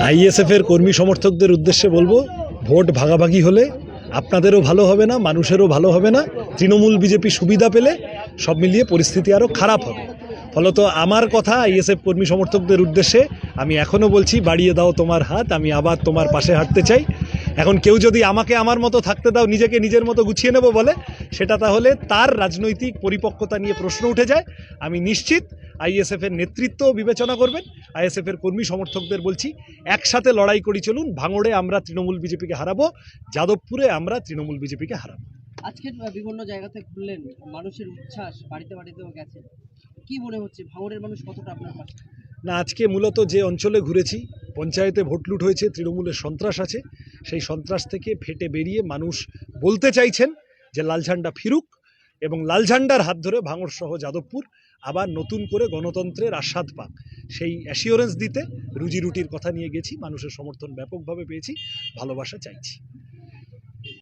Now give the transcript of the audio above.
ISF এর কর্মী সমর্থকদের উদ্দেশ্যে বলবো, ভোট ভাগাভাগি হলে আপনাদেরও ভালো হবে না, মানুষেরও ভালো হবে না। তৃণমূল বিজেপি সুবিধা পেলে সব মিলিয়ে পরিস্থিতি আরও খারাপ হবে। ফলত আমার কথা আইএসএফ কর্মী সমর্থকদের উদ্দেশ্যে আমি এখনও বলছি, বাড়িয়ে দাও তোমার হাত, আমি আবার তোমার পাশে হাঁটতে চাই। এখন কেউ যদি আমাকে আমার মতো থাকতে দাও, নিজেকে নিজের মতো গুছিয়ে নেব বলে, সেটা তাহলে তার রাজনৈতিক পরিপক্কতা নিয়ে প্রশ্ন উঠে যায়। আমি নিশ্চিত আইএসএফ এর নেতৃত্ব বিবেচনা করবেন। আইএসএফ এর কর্মী সমর্থকদের বলছি, একসাথে লড়াই করি চলুন। ভাঙড়ে আমরা তৃণমূল বিজেপিকে হারাবো, যাদবপুরে আমরা তৃণমূল বিজেপিকে হারাবো। আজকে বিভিন্ন জায়গাতে ঘুরলেন, মানুষের উচ্ছ্বাস বাড়িতে বাড়িতেও গেছে। কি মনে হচ্ছে ভাঙড়ের মানুষ কতটা আপনার পাশে? না, আজকে মূলত যে অঞ্চলে ঘুরেছি, পঞ্চায়েতে ভোট লুট হয়েছে, তৃণমূলের সন্ত্রাস আছে, সেই সন্ত্রাস থেকে ফেটে বেরিয়ে মানুষ বলতে চাইছেন যে লাল ঝান্ডা ফিরুক, এবং লাল ঝান্ডার হাত ধরে ভাঙড় সহ যাদবপুর আবার নতুন করে গণতন্ত্রের আস্বাদ পাক, সেই অ্যাসিওরেন্স দিতে রুজি রুটির কথা নিয়ে গেছি। মানুষের সমর্থন ব্যাপকভাবে পেয়েছি, ভালোবাসা চাইছি।